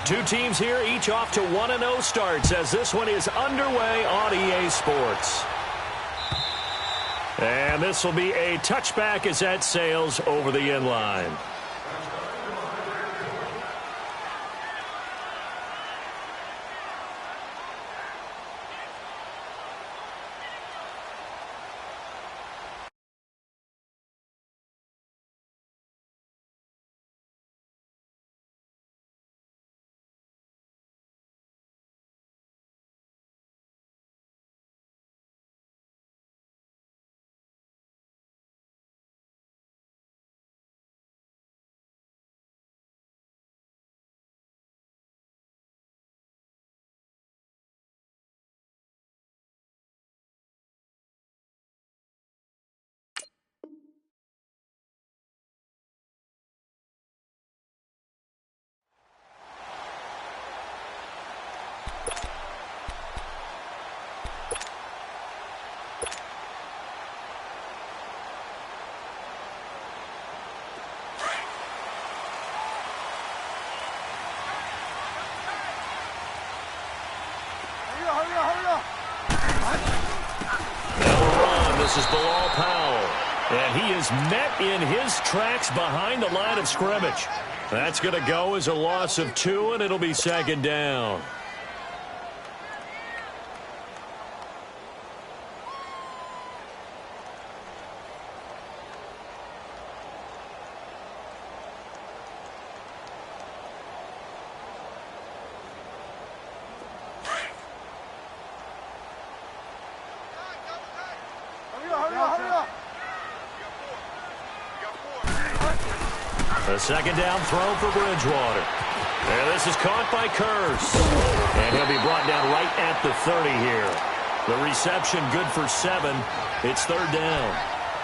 Two teams here, each off to 1-0 starts as this one is underway on EA Sports. And this will be a touchback as that sails over the end line. This is Bilal Powell, and he is met in his tracks behind the line of scrimmage. That's going to go as a loss of 2, and it'll be second down. A second down throw for Bridgewater. And this is caught by Curse. And he'll be brought down right at the 30 here. The reception good for 7. It's third down.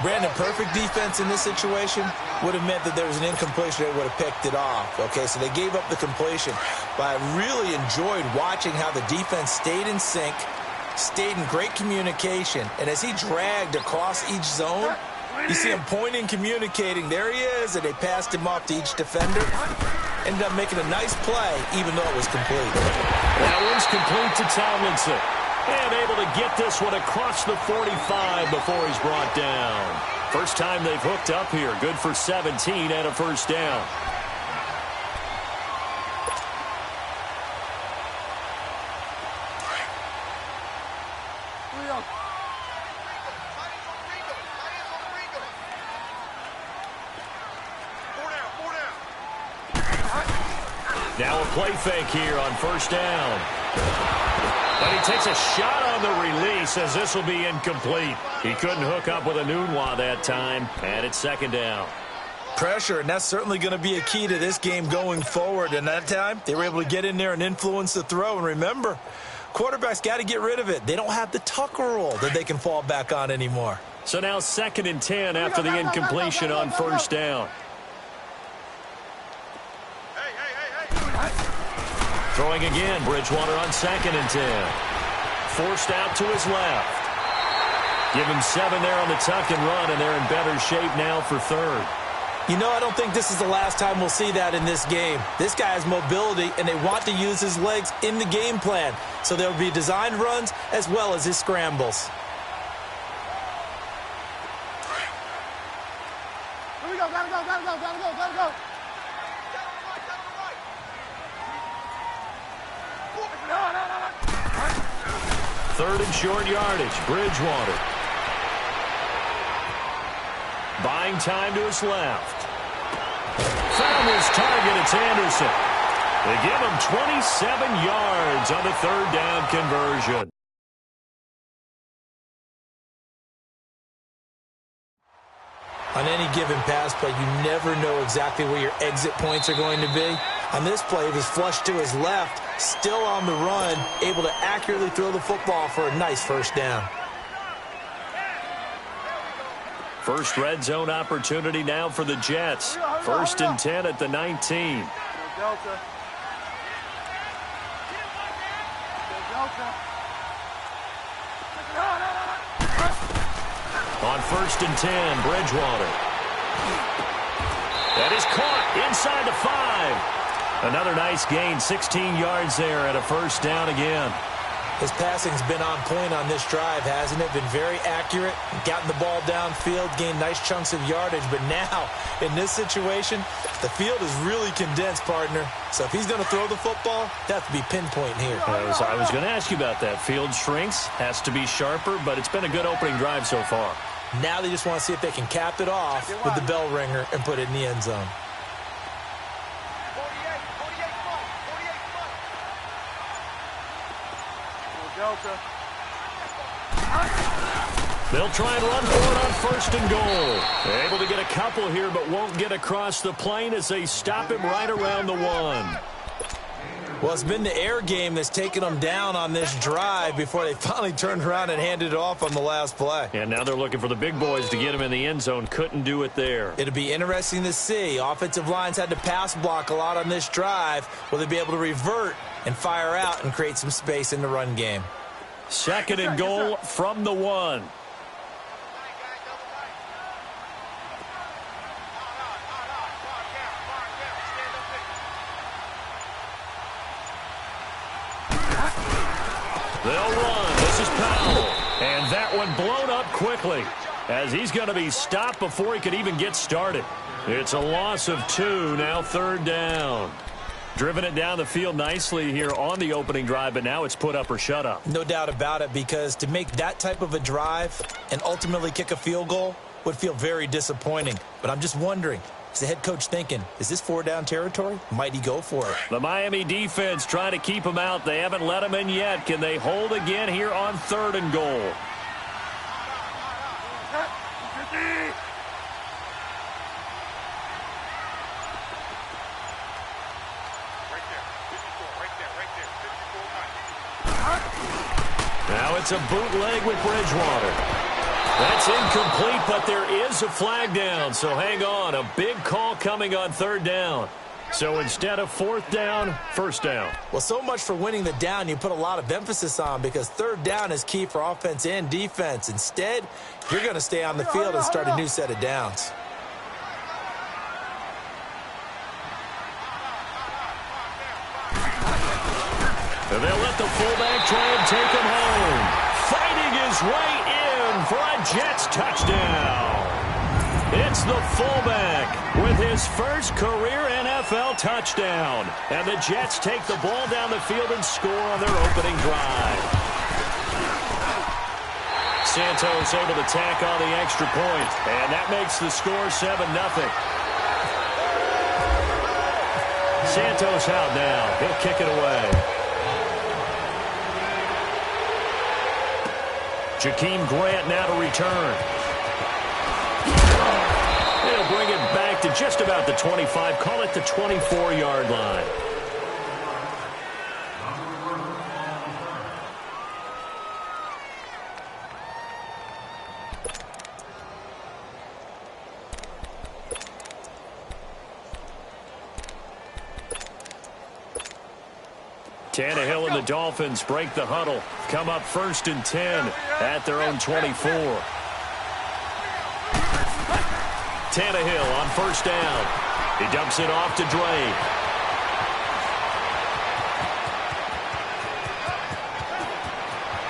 Brandon, perfect defense in this situation would have meant that there was an incompletion that would have picked it off. Okay, so they gave up the completion. But I really enjoyed watching how the defense stayed in sync, stayed in great communication. And as he dragged across each zone, you see him pointing, communicating. There he is, and they passed him off to each defender. Ended up making a nice play, even though it was complete. That one's complete to Tomlinson. And able to get this one across the 45 before he's brought down. First time they've hooked up here. Good for 17 and a first down. Now a play fake here on first down. But he takes a shot on the release as this will be incomplete. He couldn't hook up with a Nunwa that time, and it's second down. Pressure, and that's certainly going to be a key to this game going forward. And that time, they were able to get in there and influence the throw. And remember, quarterbacks got to get rid of it. They don't have the Tucker rule that they can fall back on anymore. So now 2nd and 10 after the incompletion on first down. Throwing again, Bridgewater on 2nd and 10. Forced out to his left. Give him 7 there on the tuck and run, and they're in better shape now for third. You know, I don't think this is the last time we'll see that in this game. This guy has mobility, and they want to use his legs in the game plan. So there'll be designed runs as well as his scrambles. Here we go, gotta go. Third and short yardage, Bridgewater. Buying time to his left. Found his target, it's Anderson. They give him 27 yards on the third down conversion. On any given pass play, you never know exactly where your exit points are going to be. On this play, it was flushed to his left, still on the run, able to accurately throw the football for a nice first down. First red zone opportunity now for the Jets. 1st and 10 at the 19. On 1st and 10, Bridgewater. That is caught inside the 5. Another nice gain, 16 yards there and a first down again. His passing's been on point on this drive, hasn't it? Been very accurate, gotten the ball downfield, gained nice chunks of yardage. But now, in this situation, the field is really condensed, partner. So if he's going to throw the football, that has to be pinpoint here. I was going to ask you about that. Field shrinks, has to be sharper, but it's been a good opening drive so far. Now they just want to see if they can cap it off with the bell ringer and put it in the end zone. They'll try and run for it on first and goal. Able to get a couple here, but won't get across the plane as they stop him right around the 1. Well, it's been the air game that's taken them down on this drive before they finally turned around and handed it off on the last play. And now they're looking for the big boys to get him in the end zone. Couldn't do it there. It'll be interesting to see. Offensive lines had to pass block a lot on this drive. Will they be able to revert and fire out and create some space in the run game? Second and goal from the 1. They'll run. This is Powell. And that one blown up quickly as he's going to be stopped before he could even get started. It's a loss of 2, now third down. Driven it down the field nicely here on the opening drive, but now it's put up or shut up. No doubt about it, because to make that type of a drive and ultimately kick a field goal would feel very disappointing. But I'm just wondering, is the head coach thinking, is this 4-down territory? Might he go for it? The Miami defense trying to keep him out. They haven't let him in yet. Can they hold again here on third and goal? Now it's a bootleg with Bridgewater. That's incomplete, but there is a flag down, so hang on. A big call coming on third down. So instead of fourth down, first down. Well, so much for winning the down you put a lot of emphasis on, because third down is key for offense and defense. Instead, you're going to stay on the field and start a new set of downs. And they'll let the fullback try and take him home. Fighting his way in for a Jets touchdown. It's the fullback with his first career NFL touchdown. And the Jets take the ball down the field and score on their opening drive. Santos able to tack on the extra point. And that makes the score 7-0. Santos out now. He'll kick it away. Jakeem Grant now to return. He'll bring it back to just about the 25. Call it the 24-yard line. Tannehill and the Dolphins break the huddle. Come up first and 10 at their own 24. Tannehill on first down. He dumps it off to Drake.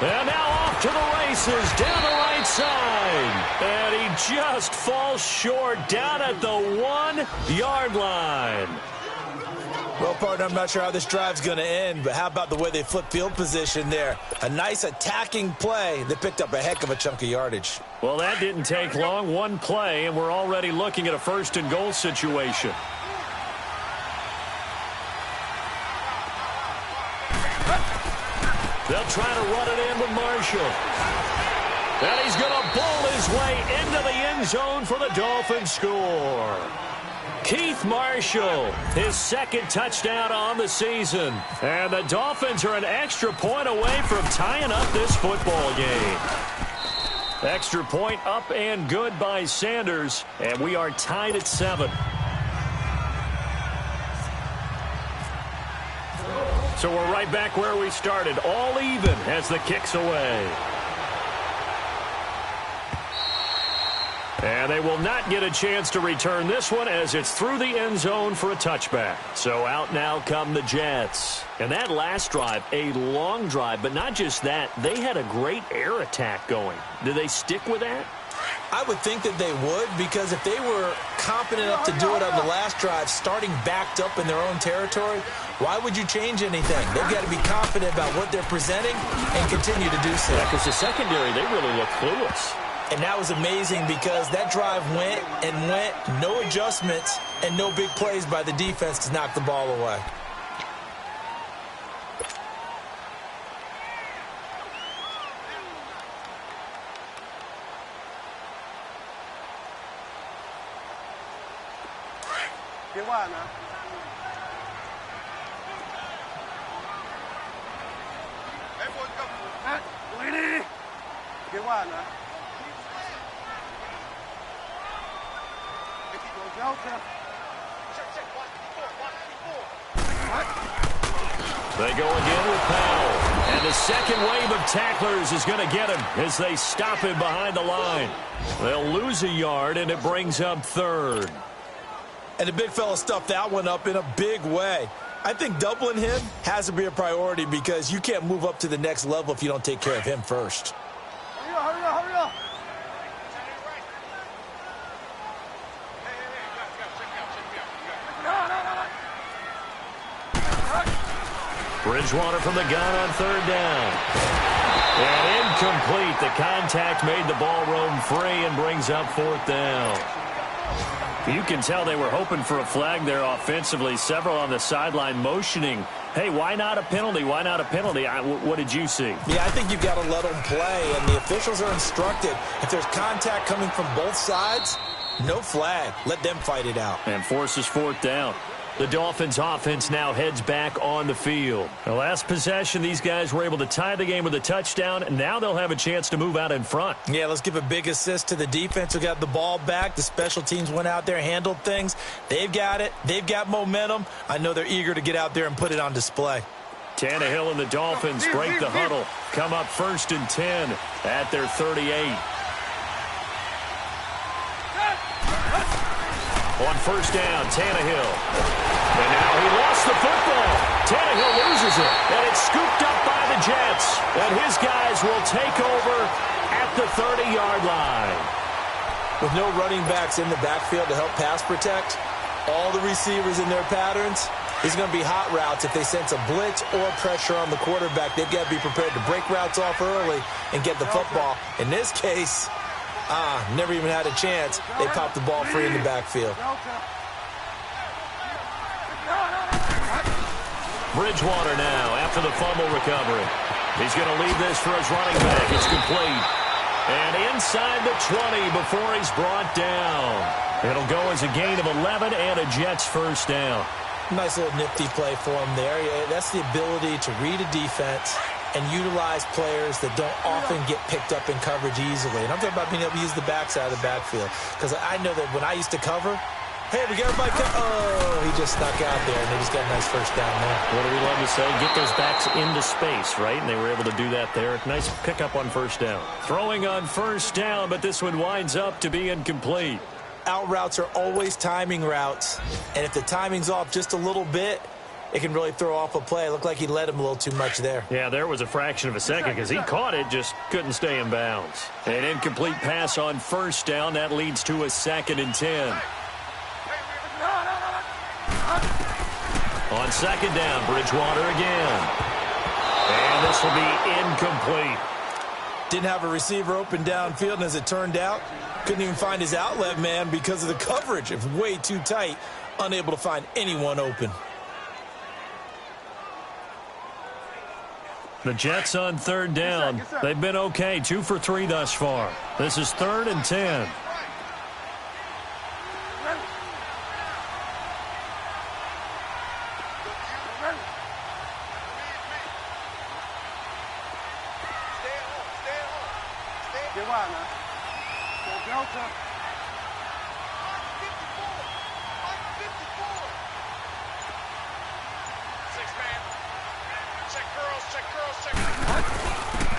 And now off to the races down the right side. And he just falls short down at the 1-yard line. Well, partner, I'm not sure how this drive's going to end, but how about the way they flip field position there? A nice attacking play that picked up a heck of a chunk of yardage. Well, that didn't take long. One play, and we're already looking at a first and goal situation. They'll try to run it in with Marshall. And he's going to bowl his way into the end zone for the Dolphins score. Keith Marshall, his second touchdown on the season. And the Dolphins are an extra point away from tying up this football game. Extra point up and good by Sanders. And we are tied at 7. So we're right back where we started. All even as the kick's away. And they will not get a chance to return this one as it's through the end zone for a touchback. So out now come the Jets. And that last drive, a long drive, but not just that. They had a great air attack going. Do they stick with that? I would think that they would, because if they were competent enough to do it on the last drive, starting backed up in their own territory, why would you change anything? They've got to be confident about what they're presenting and continue to do so. Yeah, because the secondary, they really look clueless. And that was amazing because that drive went and went, no adjustments and no big plays by the defense to knock the ball away. Get wide now. Everyone come. Lady. Get wide now. They go again with Powell. And the second wave of tacklers is going to get him as they stop him behind the line. They'll lose a yard, and it brings up third. And the big fella stuffed that one up in a big way. I think doubling him has to be a priority because you can't move up to the next level if you don't take care of him first. Hurry up, hurry up, hurry up. Bridgewater from the gun on third down. And incomplete. The contact made the ball roam free and brings up fourth down. You can tell they were hoping for a flag there offensively. Several on the sideline motioning, hey, why not a penalty? Why not a penalty? What did you see? Yeah, I think you've got to let them play, and the officials are instructed. If there's contact coming from both sides, no flag. Let them fight it out. And forces fourth down. The Dolphins offense now heads back on the field. The last possession, these guys were able to tie the game with a touchdown, and now they'll have a chance to move out in front. Yeah, let's give a big assist to the defense who got the ball back. The special teams went out there, handled things. They've got it. They've got momentum. I know they're eager to get out there and put it on display. Tannehill and the Dolphins break the huddle. Come up 1st and 10 at their 38. On first down, Tannehill. And now he lost the football. Tannehill loses it, and it's scooped up by the Jets. And his guys will take over at the 30-yard line. With no running backs in the backfield to help pass protect, all the receivers in their patterns, it's going to be hot routes. If they sense a blitz or pressure on the quarterback, they've got to be prepared to break routes off early and get the football. In this case, never even had a chance. They popped the ball free in the backfield. Bridgewater now after the fumble recovery. He's going to leave this for his running back. It's complete. And inside the 20 before he's brought down. It'll go as a gain of 11 and a Jets first down. Nice little nifty play for him there. Yeah, that's the ability to read a defense and utilize players that don't often get picked up in coverage easily. And I'm talking about being able to use the backside of the backfield. Because I know that when I used to cover, hey, we got everybody. Oh, he just snuck out there, and they just got a nice first down there. What do we love to say? Get those backs into space, right? And they were able to do that there. Nice pickup on first down. Throwing on first down, but this one winds up to be incomplete. Out routes are always timing routes. And if the timing's off just a little bit, it can really throw off a play. It looked like he led him a little too much there. Yeah, there was a fraction of a second because he caught it, just couldn't stay in bounds. An incomplete pass on first down. That leads to a 2nd and 10. On 2nd down, Bridgewater again. And this will be incomplete. Didn't have a receiver open downfield, and as it turned out, couldn't even find his outlet man because of the coverage. It was way too tight, unable to find anyone open. The Jets on 3rd down. They've been okay, 2 for 3 thus far. This is 3rd and 10. Get wide now. Go Delta.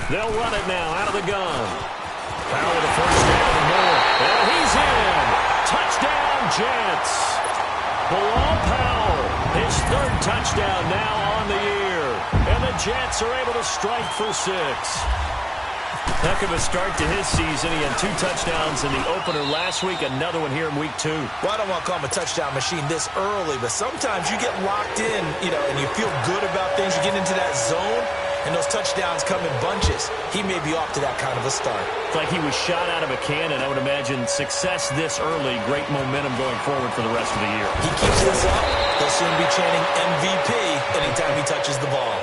They'll run it now out of the gun. Powell with a first down and more. And he's in. Touchdown, Jets. Bilal Powell, his third touchdown now on the year. And the Jets are able to strike for 6. Heck of a start to his season. He had 2 touchdowns in the opener last week, another one here in week 2. Well, I don't want to call him a touchdown machine this early, but sometimes you get locked in, and you feel good about things. You get into that zone, and those touchdowns come in bunches. He may be off to that kind of a start. It's like he was shot out of a cannon. I would imagine success this early, great momentum going forward for the rest of the year. He keeps this up, he'll soon be chanting MVP anytime he touches the ball.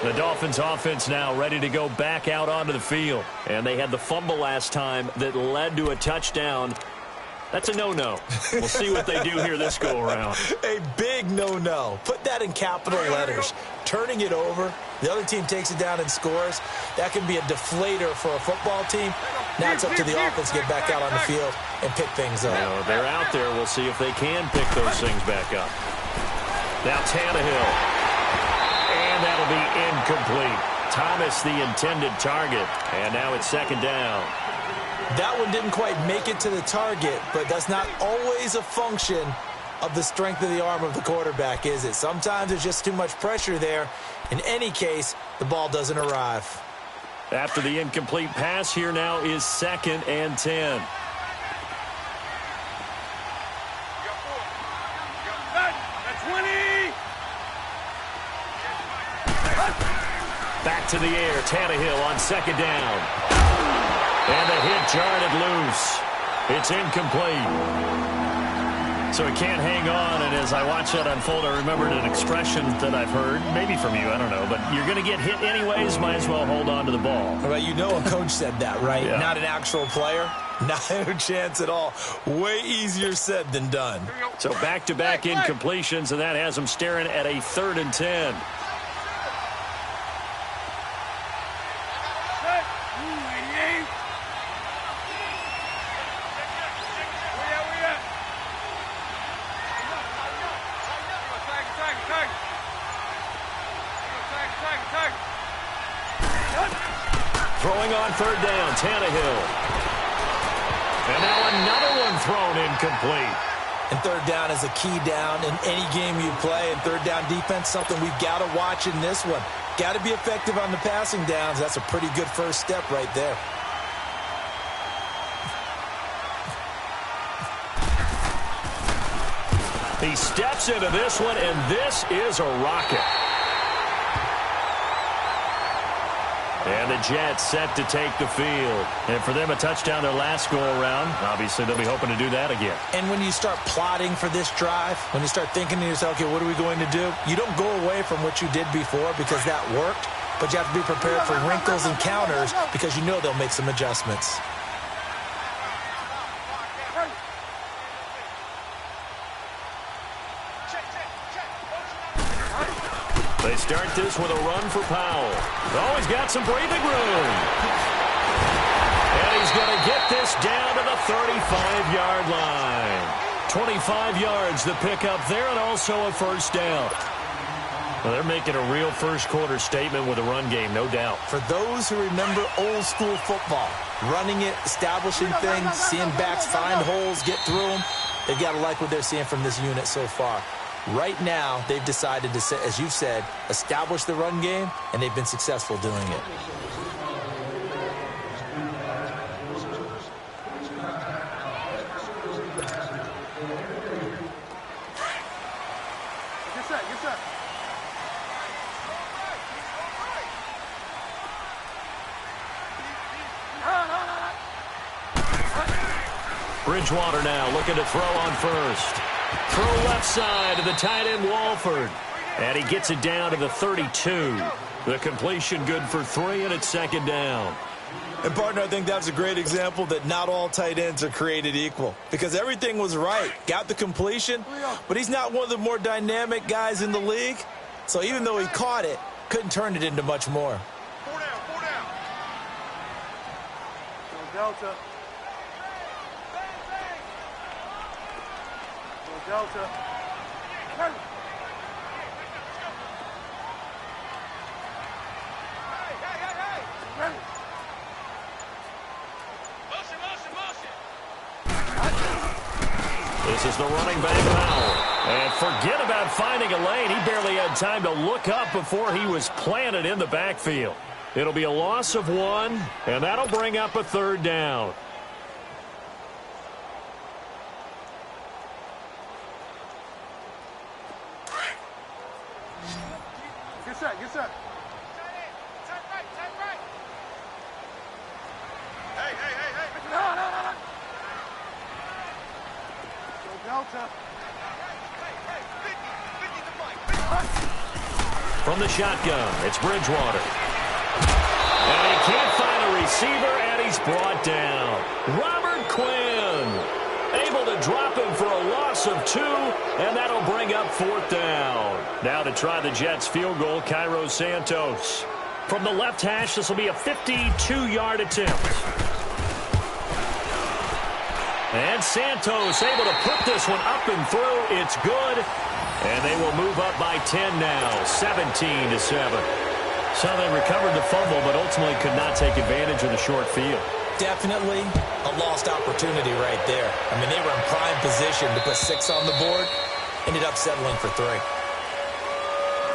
The Dolphins offense now ready to go back out onto the field. And they had the fumble last time that led to a touchdown. That's a no-no. We'll see what they do here this go-around. A big no-no. Put that in capital letters. Turning it over, the other team takes it down and scores. That can be a deflator for a football team. Now it's up to the offense to get back out on the field and pick things up. They're out there. We'll see if they can pick those things back up. Now Tannehill. And that'll be incomplete. Thomas, the intended target. And now it's 2nd down. That one didn't quite make it to the target, but that's not always a function of the strength of the arm of the quarterback, is it? Sometimes there's just too much pressure there. In any case, the ball doesn't arrive. After the incomplete pass, here now is 2nd and 10. Back to the air. Tannehill on 2nd down. And the hit jarred it loose. It's incomplete. So he can't hang on, and as I watch that unfold, I remembered an expression that I've heard, maybe from you, I don't know, but you're going to get hit anyways, might as well hold on to the ball. Well, a coach said that, right? Yeah. Not an actual player. Not a chance at all. Way easier said than done. So back-to-back incompletions, and that has him staring at a 3rd and 10. Throwing on 3rd down, Tannehill. And now another one thrown incomplete. And 3rd down is a key down in any game you play. And 3rd down defense, something we've got to watch in this one. Got to be effective on the passing downs. That's a pretty good first step right there. He steps into this one, and this is a rocket. And the Jets set to take the field. And for them, a touchdown their last go-around. Obviously, they'll be hoping to do that again. And when you start plotting for this drive, when you start thinking to yourself, okay, what are we going to do? You don't go away from what you did before because that worked, but you have to be prepared for wrinkles and counters because you know they'll make some adjustments. They start this with a run for Powell. Oh, he's got some breathing room. And he's going to get this down to the 35-yard line. 25 yards the pickup there, and also a 1st down. Well, they're making a real first-quarter statement with a run game, no doubt. For those who remember old-school football, running it, establishing things, seeing backs find holes, get through them, they've got to like what they're seeing from this unit so far. Right now, they've decided to, as you've said, establish the run game, and they've been successful doing it. Get set, get set. Bridgewater now looking to throw on first. Throw left side to the tight end, Walford. And he gets it down to the 32. The completion good for 3, and it's 2nd down. And, partner, I think that's a great example that not all tight ends are created equal. Because everything was right. Got the completion, but he's not one of the more dynamic guys in the league. So even though he caught it, couldn't turn it into much more. 4 down, 4 down. Go Delta. Go Delta. Hey. This is the running back Powell. And forget about finding a lane. He barely had time to look up before he was planted in the backfield. It'll be a loss of 1, and that'll bring up a 3rd down. Get set, get set. Turn right. Hey. No. Go Delta. Hey, 50 the mic. From the shotgun, it's Bridgewater. And he can't find a receiver, and he's brought down. Robert Quinn able to drop him for a loss of 2, and that'll bring up 4th down. Now to try the Jets field goal, Cairo Santos. From the left hash, this will be a 52-yard attempt. And Santos able to put this one up and through. It's good. And they will move up by 10 now, 17-7. So they recovered the fumble, but ultimately could not take advantage of the short field. Definitely a lost opportunity right there. I mean, they were in prime position to put 6 on the board. Ended up settling for 3.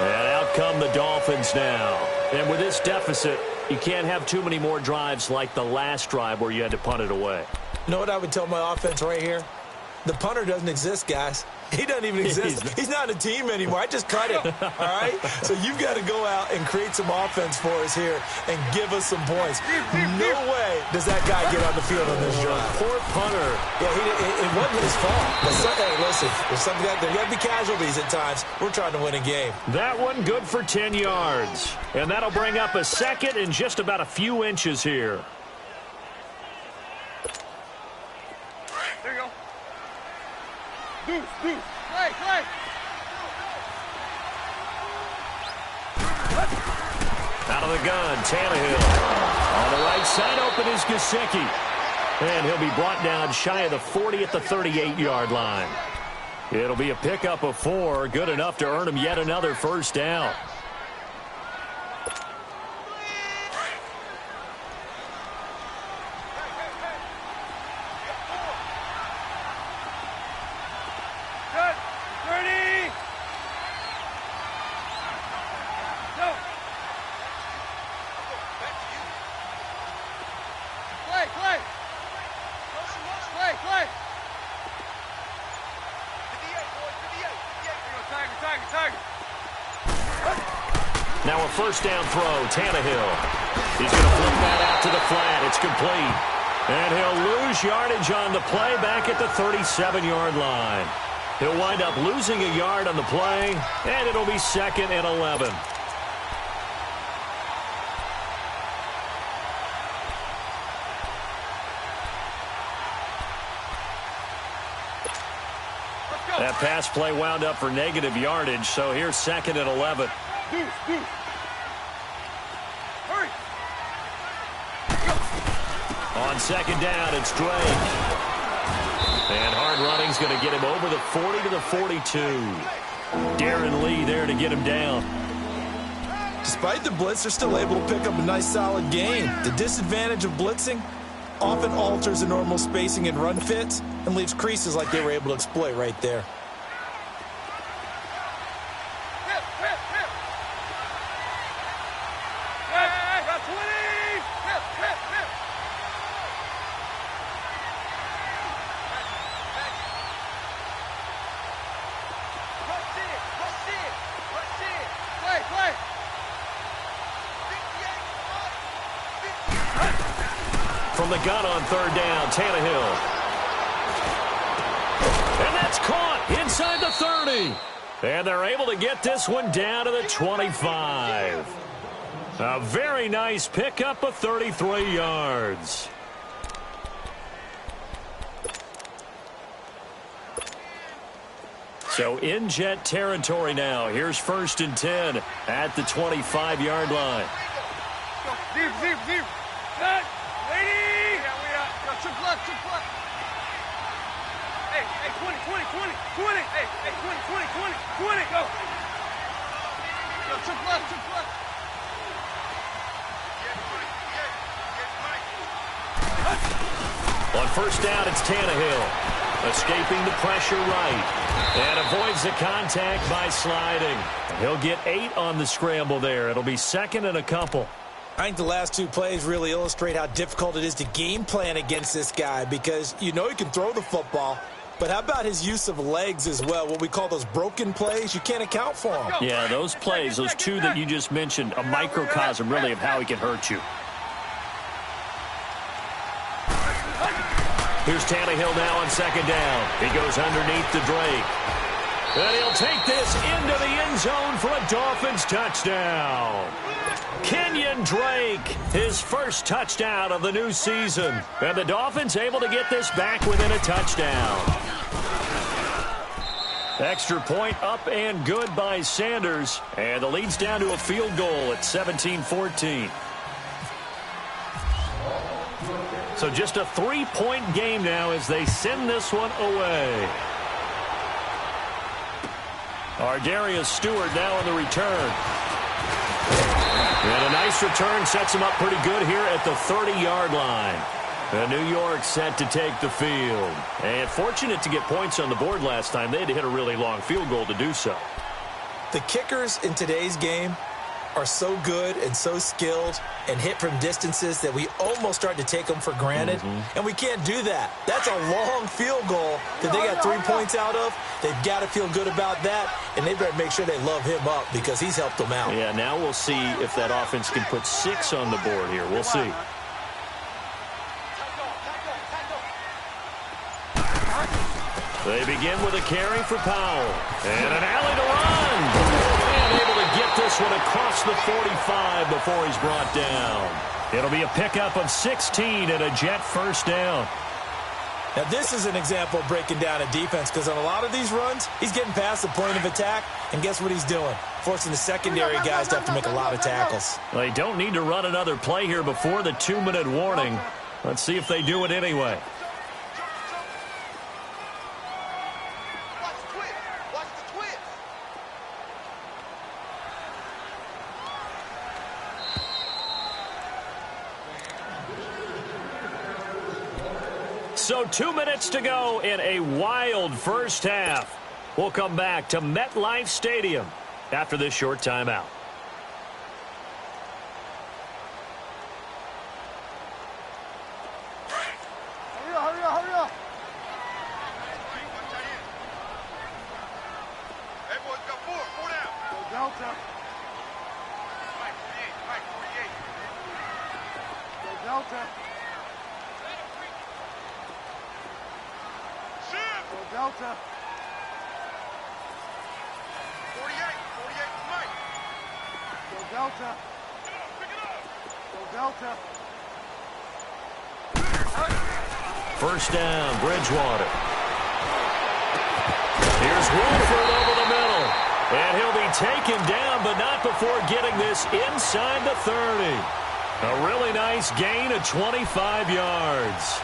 And out come the Dolphins now. And with this deficit, you can't have too many more drives like the last drive where you had to punt it away. You know what I would tell my offense right here? The punter doesn't exist, guys. He doesn't even exist. He's not a team anymore. I just cut him, all right? So you've got to go out and create some offense for us here and give us some points. No way does that guy get on the field on this drive. Poor punter. Yeah, it wasn't his fault. But hey, listen, there's something out there. You got to be casualties at times. We're trying to win a game. That one good for 10 yards. And that'll bring up a 2nd and just about a few inches here. There you go. Deuce. Play. Out of the gun, Tannehill. On the right side, open is Gesicki. And he'll be brought down shy of the 40 at the 38-yard line. It'll be a pickup of 4, good enough to earn him yet another 1st down. Now a 1st down throw, Tannehill. He's going to flip that out to the flat. It's complete. And he'll lose yardage on the play back at the 37-yard line. He'll wind up losing a yard on the play, and it'll be 2nd and 11. That pass play wound up for negative yardage, so here's 2nd and 11. Deuce. Hurry. On 2nd down, it's Drake. And hard running's going to get him over the 40 to the 42. Darren Lee there to get him down. Despite the blitz, they're still able to pick up a nice, solid gain. The disadvantage of blitzing often alters the normal spacing and run fits and leaves creases like they were able to exploit right there. From the gun on 3rd down, Tannehill. And that's caught inside the 30. And they're able to get this one down to the 25. A very nice pickup of 33 yards. So in Jet territory now. Here's 1st and 10 at the 25-yard line. Deep. Good. Lady! Yeah, we are. Yo, triple up. Hey, 20. Hey, 20. Go. Yo, triple up. On 1st down, it's Tannehill. Escaping the pressure right. And avoids the contact by sliding. He'll get 8 on the scramble there. It'll be second and a couple. I think the last 2 plays really illustrate how difficult it is to game plan against this guy because you know he can throw the football, but how about his use of legs as well, what we call those broken plays? You can't account for them. Yeah, those plays, those 2 that you just mentioned, a microcosm really of how he can hurt you. Here's Tannehill now on second down. He goes underneath to Drake. And he'll take this into the end zone for a Dolphins touchdown. Kenyon Drake, his first touchdown of the new season. And the Dolphins able to get this back within a touchdown. Extra point up and good by Sanders. And the lead's down to a field goal at 17-14. So just a 3-point game now as they send this one away. Darius Stewart now on the return. And a nice return sets him up pretty good here at the 30-yard line. And New York set to take the field. And fortunate to get points on the board last time. They had to hit a really long field goal to do so. The kickers in today's game are so good and so skilled and hit from distances that we almost start to take them for granted. And we can't do that. That's a long field goal that they got 3 points out of. They've got to feel good about that, and they better make sure they love him up because he's helped them out. Yeah, now we'll see if that offense can put 6 on the board here. We'll see. They begin with a carry for Powell. And an alley to run. And able to get this one across the 45 before he's brought down. It'll be a pickup of 16 and a Jet first down. Now, this is an example of breaking down a defense because on a lot of these runs, he's getting past the point of attack, and guess what he's doing? Forcing the secondary guys to have to make a lot of tackles. They don't need to run another play here before the 2-minute warning. Let's see if they do it anyway. So 2 minutes to go in a wild first half. We'll come back to MetLife Stadium after this short timeout. Hurry up. Hey, boys, got 4 down. Go Delta. Mike, 48. Go Delta. Go Delta. 48 Mike. Go Delta. Pick it up. Go Delta. First down, Bridgewater. Here's Wolford over the middle. And he'll be taken down, but not before getting this inside the 30. A really nice gain of 25 yards.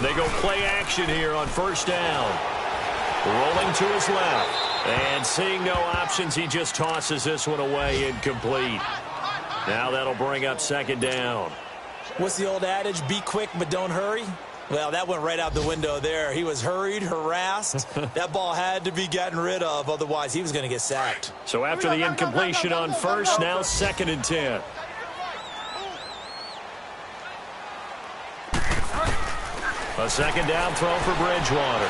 They go play action here on first down. Rolling to his left. And seeing no options, he just tosses this one away incomplete. Now that'll bring up second down. What's the old adage? Be quick, but don't hurry. Well, that went right out the window there. He was hurried, harassed. That ball had to be gotten rid of. Otherwise, he was going to get sacked. So after the incompletion on first, now second and 10. A second down throw for Bridgewater.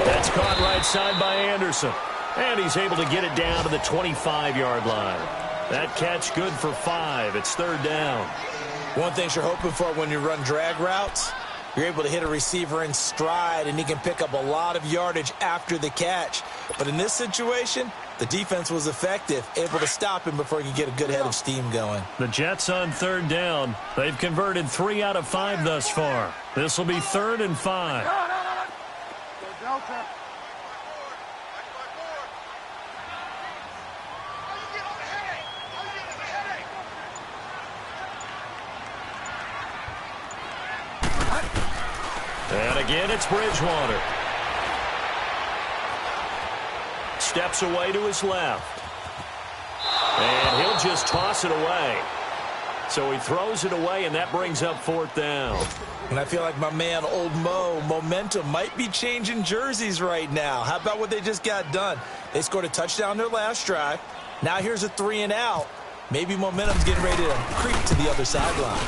That's caught right side by Anderson. And he's able to get it down to the 25-yard line. That catch good for 5. It's third down. One thing you're hoping for when you run drag routes, You're able to hit a receiver in stride, and he can pick up a lot of yardage after the catch. But in this situation, the defense was effective, able to stop him before he could get a good head of steam going. The Jets on third down. They've converted 3 out of 5 thus far. This will be 3rd and 5. Delta. And again, it's Bridgewater. Steps away to his left. And he'll just toss it away. So he throws it away, and that brings up 4th down. And I feel like my man, Old Mo, momentum might be changing jerseys right now. How about what they just got done? They scored a touchdown their last drive. Now here's a 3 and out. Maybe momentum's getting ready to creep to the other sideline.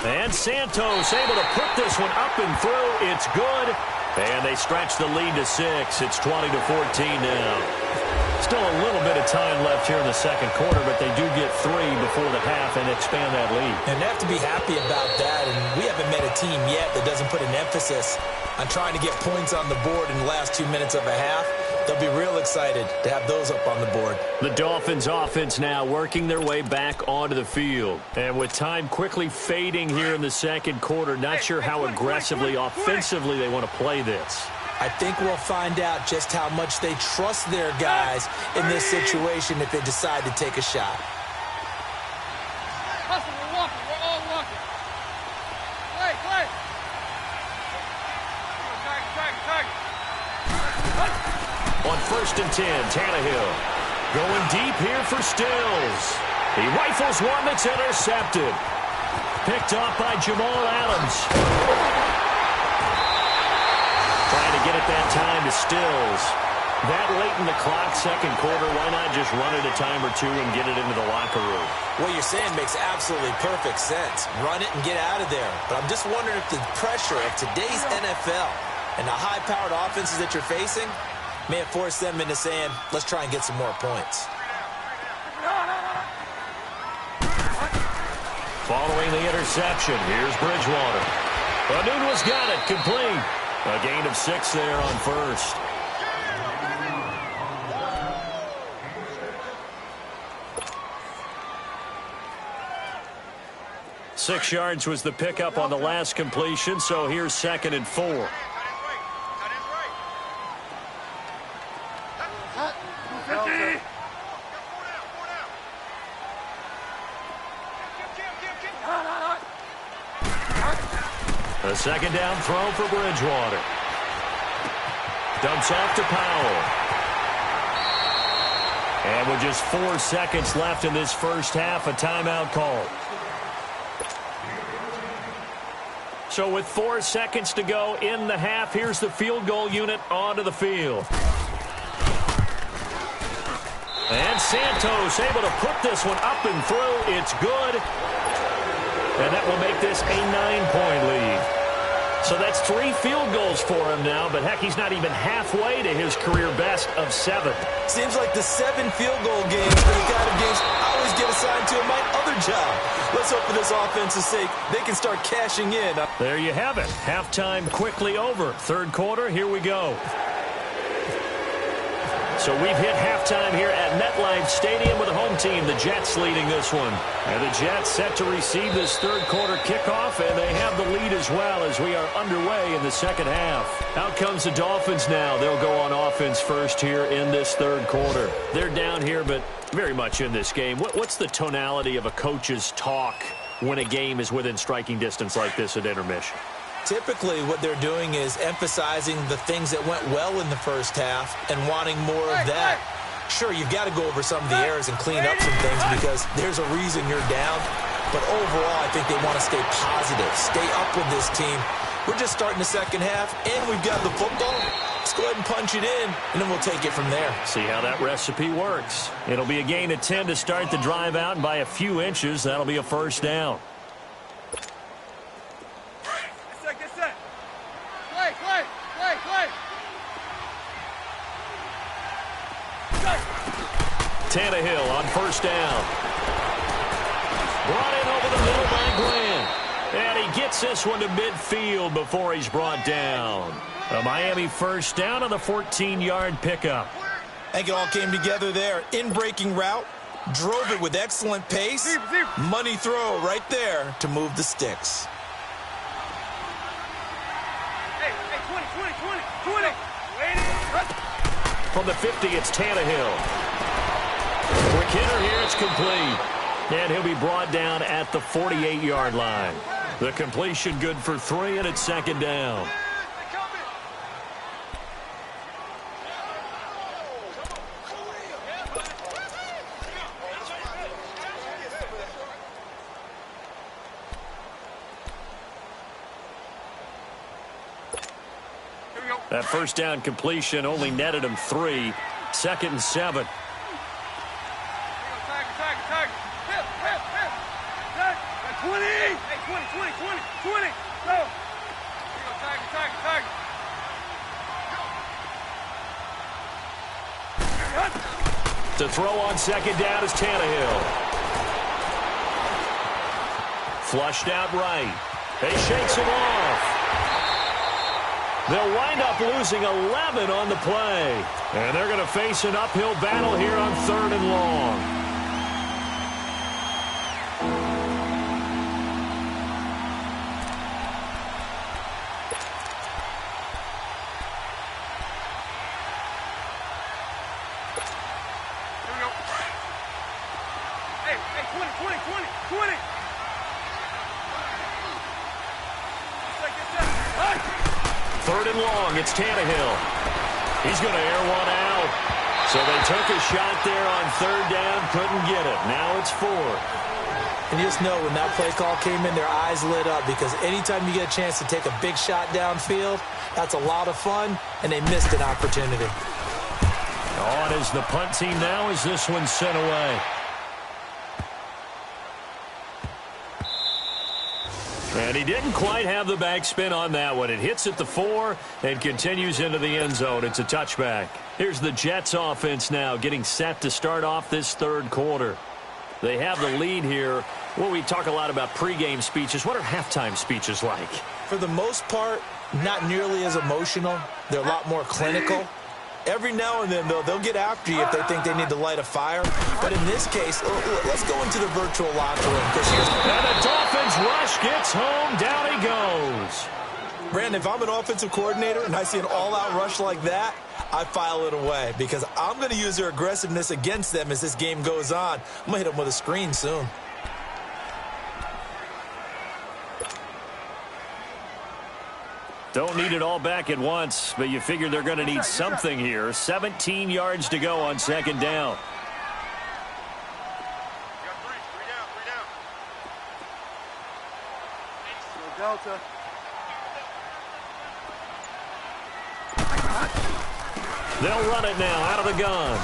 And Santos able to put this one up and through. It's good. And they stretch the lead to 6. It's 20-14 now. Still a little bit of time left here in the second quarter, but they do get 3 before the half and expand that lead. And they have to be happy about that. And we haven't met a team yet that doesn't put an emphasis on trying to get points on the board in the last 2 minutes of a half. They'll be real excited to have those up on the board. The Dolphins offense now working their way back onto the field. And with time quickly fading here in the second quarter, not sure how aggressively, offensively they want to play this. I think we'll find out just how much they trust their guys in this situation if they decide to take a shot. Hustle, we're walking. We're all walking. Play. Target. On 1st and 10, Tannehill going deep here for Stills. He rifles one that's intercepted. Picked off by Jamal Adams. Trying to get it that time to Stills. That late in the clock, second quarter, why not just run it a time or two and get it into the locker room? What you're saying makes absolutely perfect sense. Run it and get out of there. But I'm just wondering if the pressure of today's NFL and the high-powered offenses that you're facing may have forced them into saying, let's try and get some more points. Following the interception, here's Bridgewater. Anunu's got it, complete. A gain of 6 there on 1st. Six yards was the pickup on the last completion, so here's 2nd and 4. A 2nd down throw for Bridgewater. Dumps off to Powell. And with just 4 seconds left in this first half, a timeout call. So with 4 seconds to go in the half, here's the field goal unit onto the field. And Santos able to put this one up and through. It's good. And that will make this a 9-point lead. So that's 3 field goals for him now, but heck, he's not even halfway to his career best of 7. Seems like the 7 field goal games are the kind of games I always get assigned to in my other job. Let's hope for this offense's sake they can start cashing in. There you have it. Halftime quickly over. Third quarter, here we go. So we've hit halftime here at MetLife Stadium with the home team, the Jets, leading this one. And the Jets set to receive this third quarter kickoff, and they have the lead as well as we are underway in the second half. Out comes the Dolphins now. They'll go on offense first here in this third quarter. They're down here, but very much in this game. What's the tonality of a coach's talk when a game is within striking distance like this at intermission? Typically, what they're doing is emphasizing the things that went well in the first half and wanting more of that. Sure, you've got to go over some of the errors and clean up some things because there's a reason you're down. But overall, I think they want to stay positive, stay up with this team. We're just starting the second half, and we've got the football. Let's go ahead and punch it in, and then we'll take it from there. See how that recipe works. It'll be a gain of 10 to start the drive out, and by a few inches, that'll be a first down. Tannehill on first down. Brought in over the middle by Glenn. And he gets Gets this one to midfield before he's brought down. A Miami first down on the 14-yard pickup. I think it all came together there. In-breaking route, drove it with excellent pace. Money throw right there to move the sticks. Hey, 20. From the 50, it's Tannehill. Quick hitter here, it's complete. And he'll be brought down at the 48-yard line. The completion good for 3, and it's second down. That first down completion only netted him 3. Second and 7. Tag. Hip. 20. Hey, 20. Go. Tag. To throw on second down is Tannehill. Flushed out right. He shakes him off. They'll wind up losing 11 on the play. And they're going to face an uphill battle here on 3rd and long. Hey, 20. 3rd and long, it's Tannehill. He's going to air one out. So they took a shot there on 3rd down, couldn't get it. Now it's 4th. And you just know when that play call came in, their eyes lit up, because anytime you get a chance to take a big shot downfield, that's a lot of fun, and they missed an opportunity. On is the punt team now as this one's sent away. And he didn't quite have the backspin on that one. It hits at the 4 and continues into the end zone. It's a touchback. Here's the Jets offense now getting set to start off this 3rd quarter. They have the lead here. Well, we talk a lot about pregame speeches. What are halftime speeches like? For the most part, not nearly as emotional. They're a lot more clinical. Every now and then, they'll get after you if they think they need to light a fire. But in this case, let's go into the virtual locker room. And the Dolphins rush gets home. Down he goes. Brandon, if I'm an offensive coordinator and I see an all-out rush like that, I file it away because I'm going to use their aggressiveness against them as this game goes on. I'm going to hit them with a screen soon. Don't need it all back at once, but you figure they're going to need something here. 17 yards to go on 2nd down. Delta. They'll run it now out of the gun.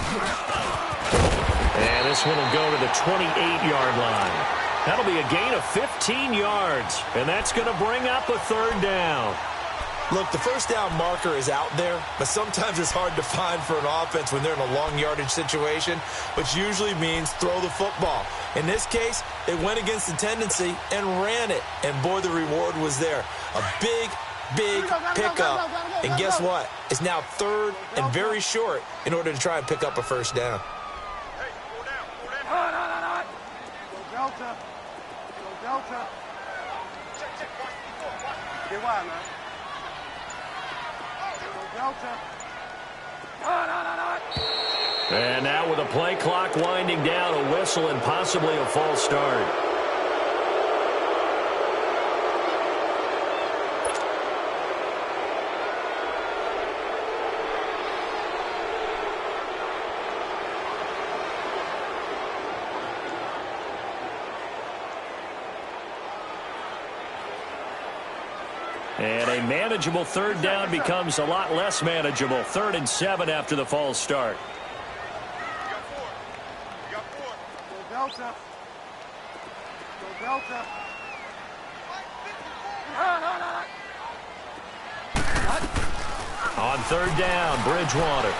And this one will go to the 28-yard line. That'll be a gain of 15 yards, and that's going to bring up a 3rd down. Look, the first down marker is out there, but sometimes it's hard to find for an offense when they're in a long yardage situation, which usually means throw the football. In this case, they went against the tendency and ran it, and boy, the reward was there. A big pickup, and guess what? It's now 3rd and very short in order to try and pick up a first down. Hey, 4 down. Go Delta. Get wide, man. And now with a play clock winding down, a whistle and possibly a false start. And a manageable 3rd down becomes a lot less manageable. 3rd and 7 after the false start. You got 4. Go Delta. On 3rd down, Bridgewater.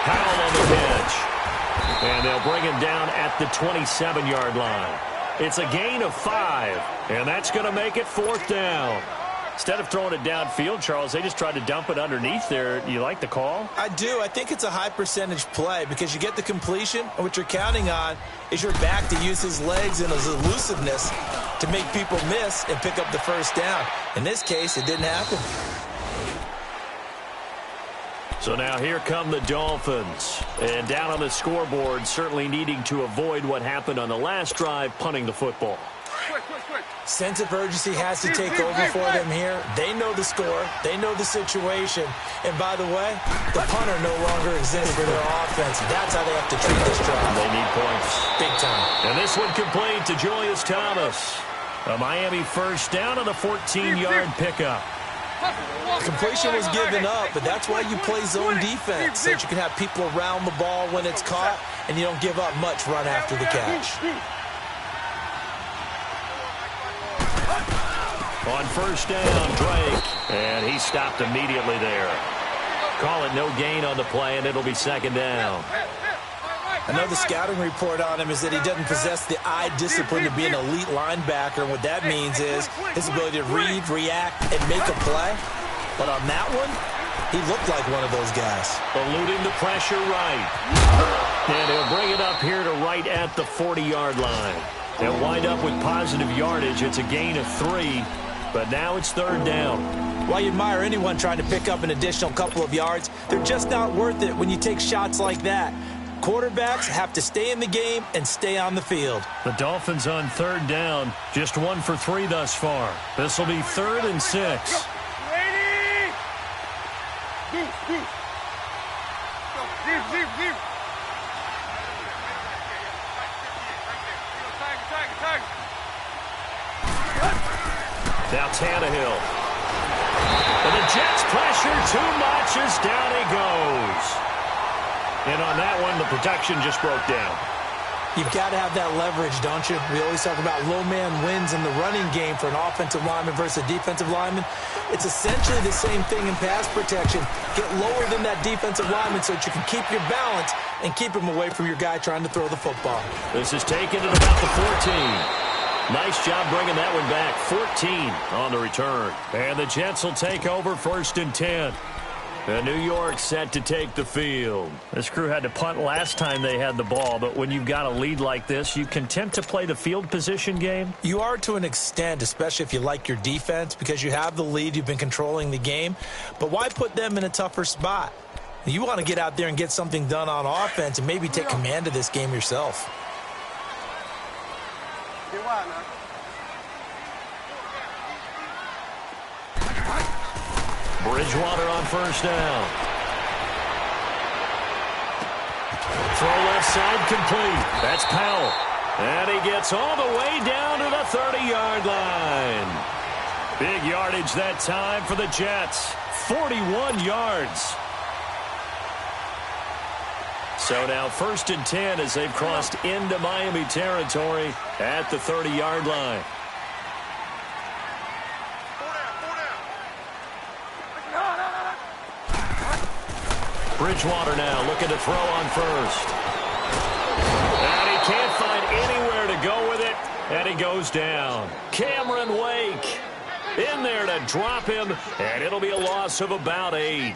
Powell on the pitch. And they'll bring him down at the 27-yard line. It's a gain of 5, and that's going to make it 4th down. Instead of throwing it downfield, Charles, they just tried to dump it underneath there. You like the call? I do. I think it's a high percentage play because you get the completion, and what you're counting on is your back to use his legs and his elusiveness to make people miss and pick up the first down. In this case, it didn't happen. So now here come the Dolphins. And down on the scoreboard, certainly needing to avoid what happened on the last drive, punting the football. Quick. Sense of urgency has to take over for them here. They know the score. They know the situation. And by the way, the punter no longer exists for their offense. That's how they have to treat this drive. They need points. Big time. And this one complete to Julius Thomas. A Miami first down on the 14-yard pickup. Completion was given up, but that's why you play zone defense, so that you can have people around the ball when it's caught, and you don't give up much run after the catch. On first down, Drake, and he stopped immediately there. Call it no gain on the play, and it'll be 2nd down. I know the scouting report on him is that he doesn't possess the eye discipline to be an elite linebacker, and what that means is his ability to read, react, and make a play. But on that one, he looked like one of those guys. Eluding the pressure right. And he'll bring it up here to right at the 40-yard line. They'll wind up with positive yardage. It's a gain of 3, but now it's 3rd down. While you admire anyone trying to pick up an additional couple of yards, they're just not worth it when you take shots like that. Quarterbacks have to stay in the game and stay on the field. The Dolphins on 3rd down, just 1 for 3 thus far. This will be 3rd and 6. Ready? Deep. Now Tannehill. And the Jets pressure too much as down he goes. And on that one, the protection just broke down. You've got to have that leverage, don't you? We always talk about low man wins in the running game for an offensive lineman versus a defensive lineman. It's essentially the same thing in pass protection. Get lower than that defensive lineman so that you can keep your balance and keep him away from your guy trying to throw the football. This is taken at about the 14. Nice job bringing that one back. 14 on the return. And the Jets will take over 1st and 10. And New York set to take the field. This crew had to punt last time they had the ball, but when you've got a lead like this, you content to play the field position game? You are to an extent, especially if you like your defense, because you have the lead, you've been controlling the game. But why put them in a tougher spot? You want to get out there and get something done on offense and maybe take command of this game yourself. Bridgewater on first down. Throw left side complete. That's Powell. And he gets all the way down to the 30-yard line. Big yardage that time for the Jets. 41 yards. So now 1st and 10 as they've crossed into Miami territory at the 30-yard line. Bridgewater now looking to throw on first. And he can't find anywhere to go with it, and he goes down. Cameron Wake in there to drop him, and it'll be a loss of about 8.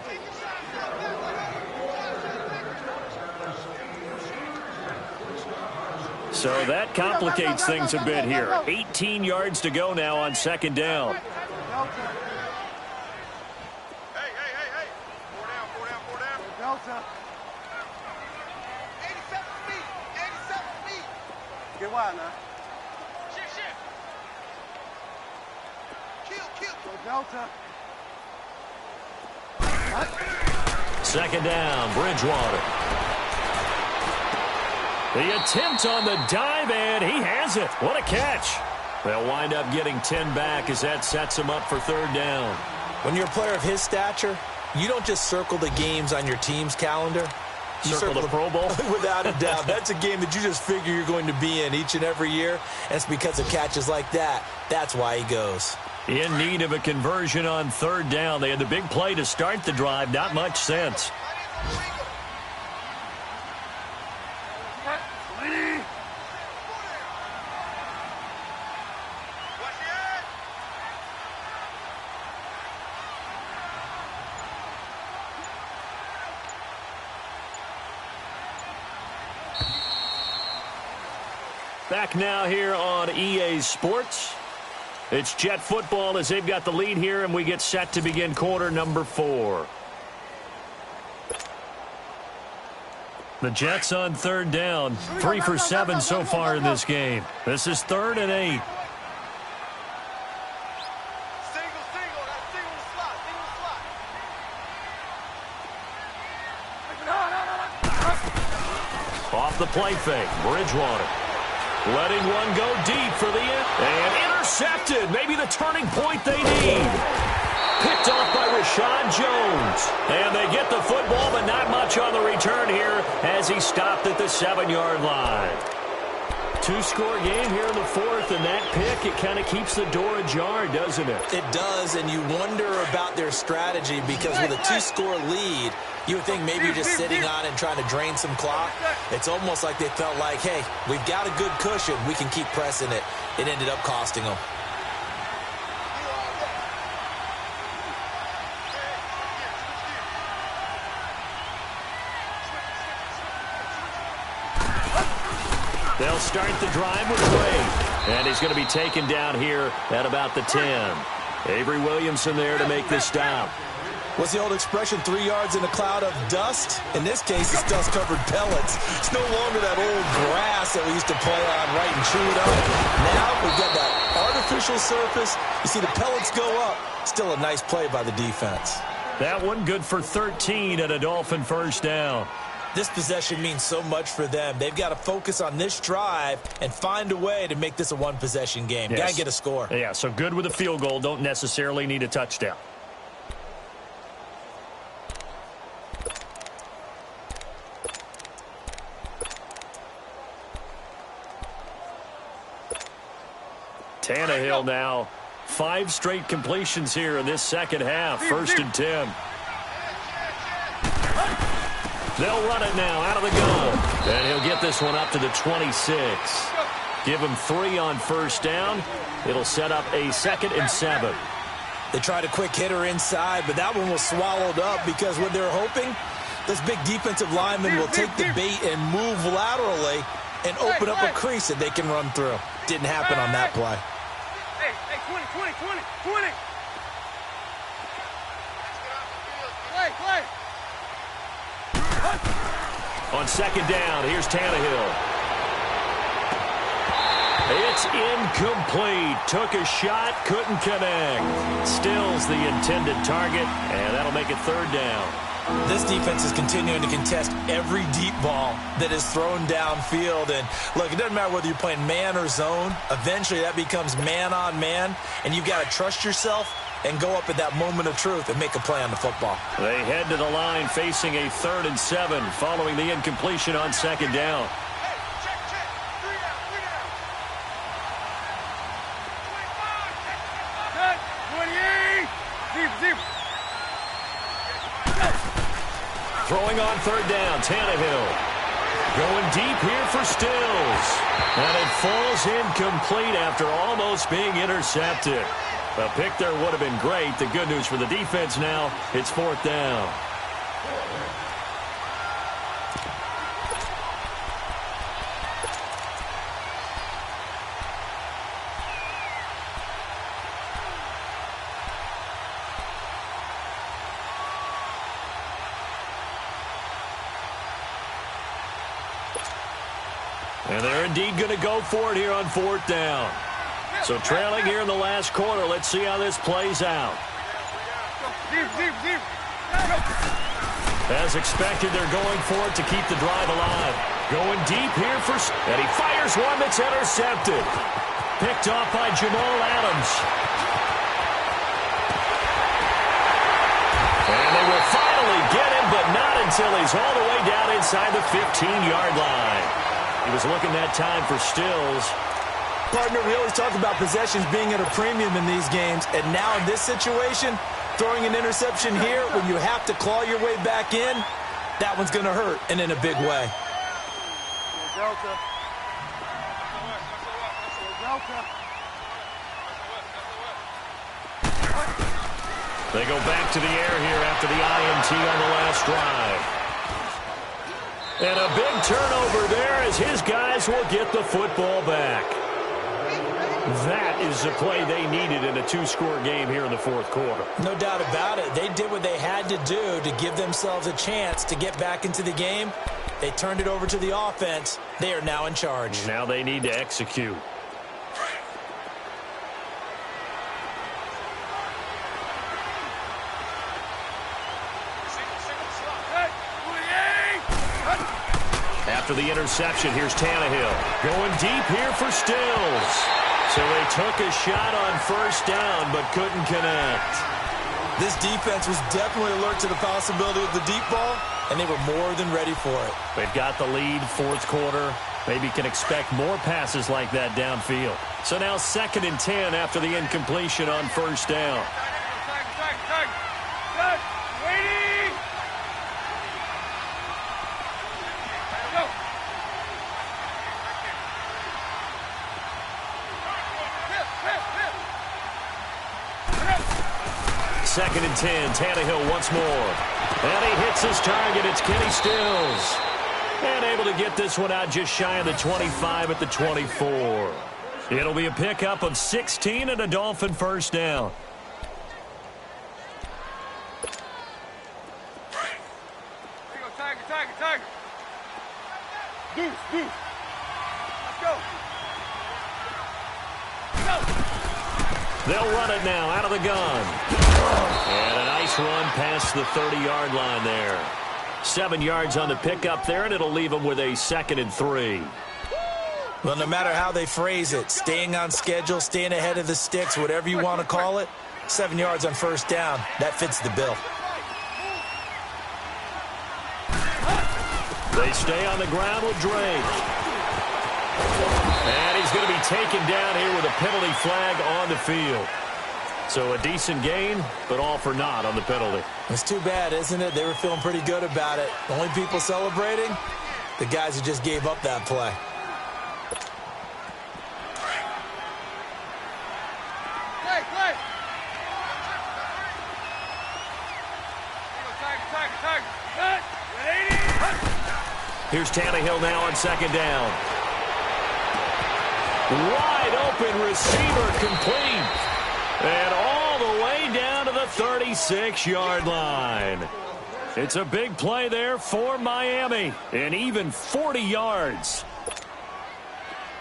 So that complicates things a bit here. 18 yards to go now on 2nd down. Delta. 87 feet. Get wide now. Shit. Kill. Go Delta. 2nd down, Bridgewater. The attempt on the dive, and he has it. What a catch. They'll wind up getting 10 back as that sets him up for 3rd down. When you're a player of his stature, you don't just circle the games on your team's calendar. You circle the Pro Bowl? Without a doubt. That's a game that you just figure you're going to be in each and every year, and it's because of catches like that. That's why he goes. In need of a conversion on 3rd down. They had the big play to start the drive. Not much sense. Back now here on EA Sports. It's Jet football as they've got the lead here, and we get set to begin quarter number 4. The Jets on third down, 3 for 7 so far in this game. This is 3rd and 8. Off the play fake, Bridgewater. Letting one go deep for the end. And intercepted. Maybe the turning point they need. Picked off by Rashad Jones. And they get the football, but not much on the return here as he stopped at the 7-yard line. 2-score game here in the 4th, and that pick, it kind of keeps the door ajar, doesn't it? It does, and you wonder about their strategy because with a 2-score lead, you would think maybe you're just sitting on it and trying to drain some clock. It's almost like they felt like, hey, we've got a good cushion. We can keep pressing it. It ended up costing them. They'll start the drive with Gray. And he's going to be taken down here at about the 10. Avery Williamson there to make this stop. What's the old expression, 3 yards in a cloud of dust? In this case, it's dust-covered pellets. It's no longer that old grass that we used to play on, right, and chew it up. Now we've got that artificial surface. You see the pellets go up. Still a nice play by the defense. That one good for 13 at a Dolphin first down. This possession means so much for them. They've got to focus on this drive and find a way to make this a one-possession game. Yes. Got to get a score. Yeah, so good with a field goal. Don't necessarily need a touchdown. Tannehill now. 5 straight completions here in this second half. 1st and 10. They'll run it now out of the gun. And he'll get this one up to the 26. Give him 3 on first down. It'll set up a 2nd and 7. They tried a quick hitter inside, but that one was swallowed up because what they're hoping, this big defensive lineman will take the bait and move laterally and open up a crease that they can run through. Didn't happen on that play. Hey, 20. Play. On second down, here's Tannehill. It's incomplete. Took a shot, couldn't connect. Stills the intended target, and that'll make it 3rd down. This defense is continuing to contest every deep ball that is thrown downfield. And, look, it doesn't matter whether you're playing man or zone. Eventually, that becomes man-on-man, and you've got to trust yourself and go up at that moment of truth and make a play on the football. They head to the line facing a 3rd and 7 following the incompletion on second down. Throwing on 3rd down, Tannehill. Going deep here for Stills. And it falls incomplete after almost being intercepted. A pick there would have been great. The good news for the defense now, it's 4th down. And they're indeed going to go for it here on 4th down. So trailing here in the last quarter. Let's see how this plays out. As expected, they're going for it to keep the drive alive. Going deep here and he fires one that's intercepted. Picked off by Jamal Adams. And they will finally get him, but not until he's all the way down inside the 15-yard line. He was looking that time for Stills. Partner, we always talk about possessions being at a premium in these games, and now in this situation, throwing an interception here when you have to claw your way back in, that one's going to hurt, and in a big way. They go back to the air here after the INT on the last drive. And a big turnover there as his guys will get the football back. That is the play they needed in a two-score game here in the fourth quarter. No doubt about it. They did what they had to do to give themselves a chance to get back into the game. They turned it over to the offense. They are now in charge. Now they need to execute. After the interception, here's Tannehill. Going deep here for Stills. So they took a shot on first down, but couldn't connect. This defense was definitely alert to the possibility of the deep ball, and they were more than ready for it. They've got the lead, fourth quarter. Maybe can expect more passes like that downfield. So now 2nd and 10 after the incompletion on first down. Second and 10, Tannehill once more. And he hits his target. It's Kenny Stills. And able to get this one out just shy of the 25 at the 24. It'll be a pickup of 16 and a Dolphin first down. Tiger. Deuce. Let's go. They'll run it now out of the gun. And a nice run past the 30-yard line there. 7 yards on the pickup there, and it'll leave them with a 2nd and 3. Well, no matter how they phrase it, staying on schedule, staying ahead of the sticks, whatever you want to call it, 7 yards on first down, that fits the bill. They stay on the ground with Drake. And he's going to be taken down here with a penalty flag on the field. So a decent gain, but all for naught on the penalty. It's too bad, isn't it? They were feeling pretty good about it. The only people celebrating, the guys who just gave up that play. Play. Here's Tannehill now on 2nd down. Wide open receiver complete. And all the way down to the 36-yard line. It's a big play there for Miami. And even 40 yards.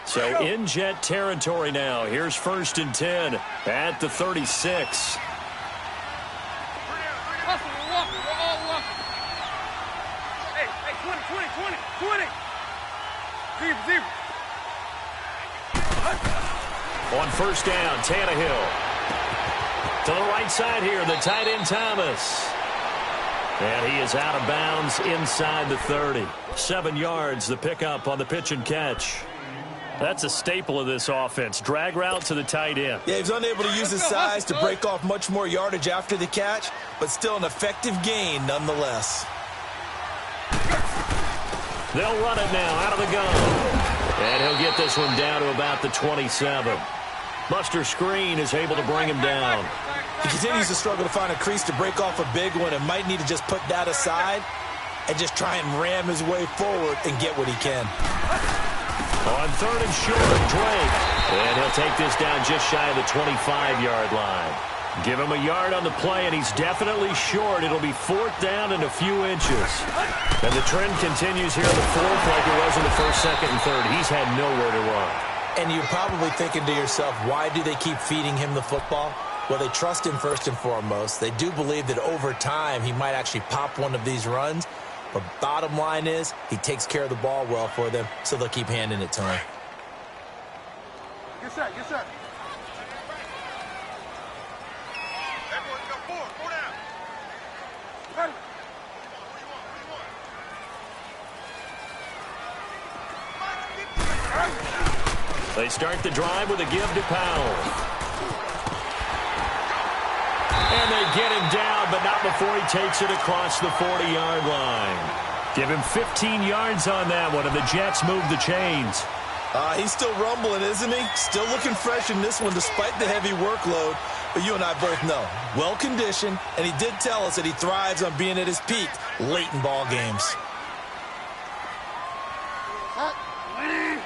So in Jet territory now. Here's 1st and 10 at the 36. Hey, 20. Zero. On first down, Tannehill. To the right side here, the tight end Thomas. And he is out of bounds inside the 30. 7 yards, the pickup on the pitch and catch. That's a staple of this offense. Drag route to the tight end. Yeah, he was unable to use his size to break off much more yardage after the catch, but still an effective gain nonetheless. They'll run it now out of the gun. And he'll get this one down to about the 27. Buster Screen is able to bring him down. He continues to struggle to find a crease to break off a big one and might need to just put that aside and just try and ram his way forward and get what he can. On 3rd and short, Drake. And he'll take this down just shy of the 25-yard line. Give him a yard on the play, and he's definitely short. It'll be 4th down and a few inches. And the trend continues here in the 4th like it was in the 1st, 2nd, and 3rd. He's had nowhere to run. And you're probably thinking to yourself, why do they keep feeding him the football? Well, they trust him first and foremost. They do believe that over time he might actually pop one of these runs. But bottom line is he takes care of the ball well for them, so they'll keep handing it to him. Get set. Everyone go forward. Go down. Hey. They start the drive with a give to Powell. And they get him down, but not before he takes it across the 40-yard line. Give him 15 yards on that one, and the Jets move the chains. He's still rumbling, isn't he? Still looking fresh in this one despite the heavy workload. But you and I both know, well-conditioned, and he did tell us that he thrives on being at his peak late in ball games. Lady.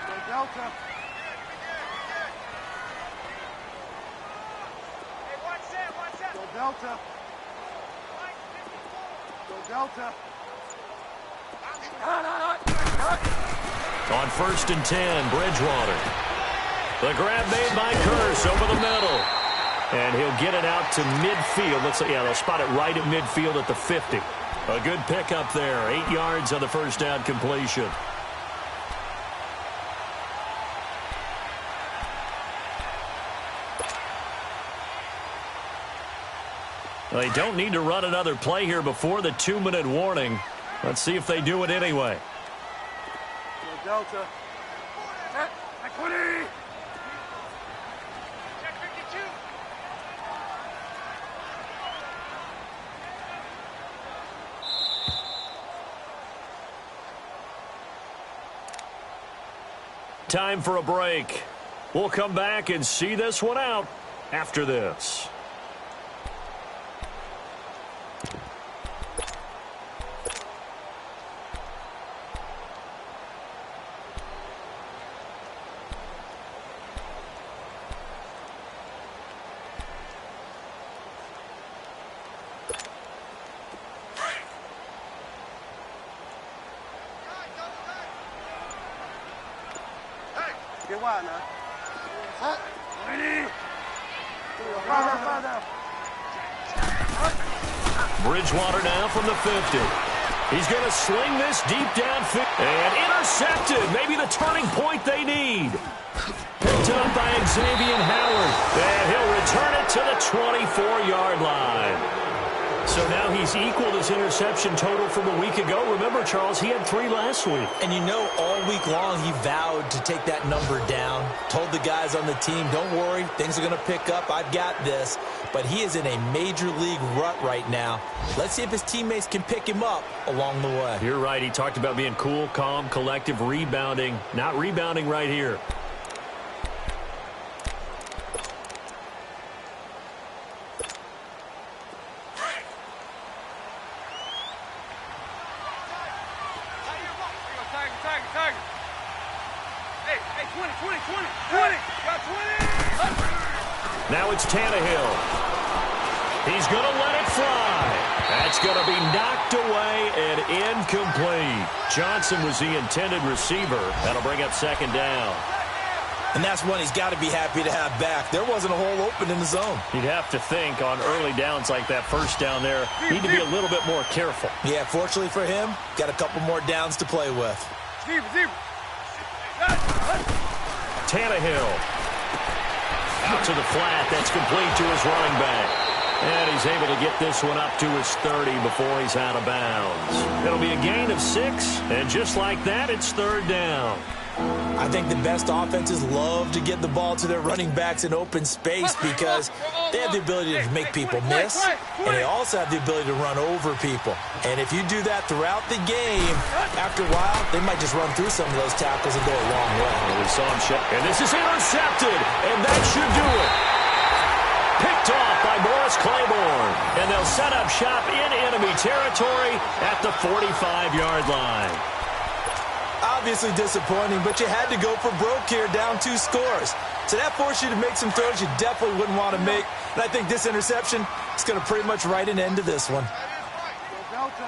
Go Delta. Hey, watch that, watch that. Go Delta. Go Delta. On 1st and 10, Bridgewater. The grab made by Curse over the middle. And he'll get it out to midfield. They'll spot it right at midfield at the 50. A good pickup there. 8 yards on the first down completion. They don't need to run another play here before the 2-minute warning. Let's see if they do it anyway. Go Delta. Set. Equity. Check 52. Time for a break. We'll come back and see this one out after this. Get wide now. Set. Lady. Further. Bridgewater now from the 50. He's going to sling this deep downfield. And intercepted. Maybe the turning point they need. Picked up by Xavier Howard. And he'll return it to the 24-yard line. So now he's equaled his interception total from a week ago. Remember, Charles, he had 3 last week. And you know, all week long he vowed to take that number down. Told the guys on the team, don't worry, things are going to pick up. I've got this. But he is in a major league rut right now. Let's see if his teammates can pick him up along the way. You're right. He talked about being cool, calm, collective, rebounding. Not rebounding right here. Tiger. Hey, 20. Got 20. Now it's Tannehill. He's going to let it fly. That's going to be knocked away and incomplete. Johnson was the intended receiver. That'll bring up 2nd down. And that's one he's got to be happy to have back. There wasn't a hole open in the zone. You'd have to think on early downs like that, first down there, need to be a little bit more careful. Yeah, fortunately for him, got a couple more downs to play with. Tannehill. Out to the flat. That's complete to his running back. And he's able to get this one up to his 30 before he's out of bounds. It'll be a gain of 6. And just like that, it's 3rd down. I think the best offenses love to get the ball to their running backs in open space because they have the ability to make people miss, and they also have the ability to run over people. And if you do that throughout the game, after a while, they might just run through some of those tackles and go a long way. And we saw him shut. And this is intercepted, and that should do it. Picked off by Morris Claiborne. And they'll set up shop in enemy territory at the 45-yard line. Obviously disappointing, but you had to go for broke here, down 2 scores. So that forced you to make some throws you definitely wouldn't want to make. And I think this interception is going to pretty much write an end to this one. Go Delta.